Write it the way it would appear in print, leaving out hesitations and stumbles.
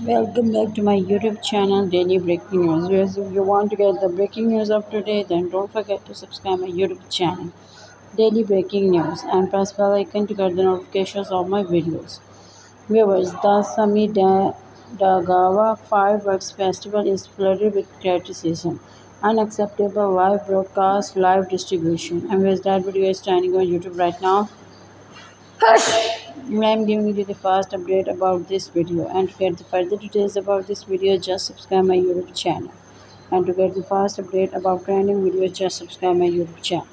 Welcome back to my YouTube channel Daily Breaking News. Viewers, if you want to get the breaking news of today, then don't forget to subscribe my YouTube channel Daily Breaking News and press bell icon to get the notifications of my videos. Viewers, the Samidagawa Fireworks Festival is flooded with criticism, unacceptable live broadcast, live distribution. And viewers, that video is trending on YouTube right now. I am giving you the fast update about this video, and to get the further details about this video, just subscribe my YouTube channel. And to get the fast update about trending videos, just subscribe my YouTube channel.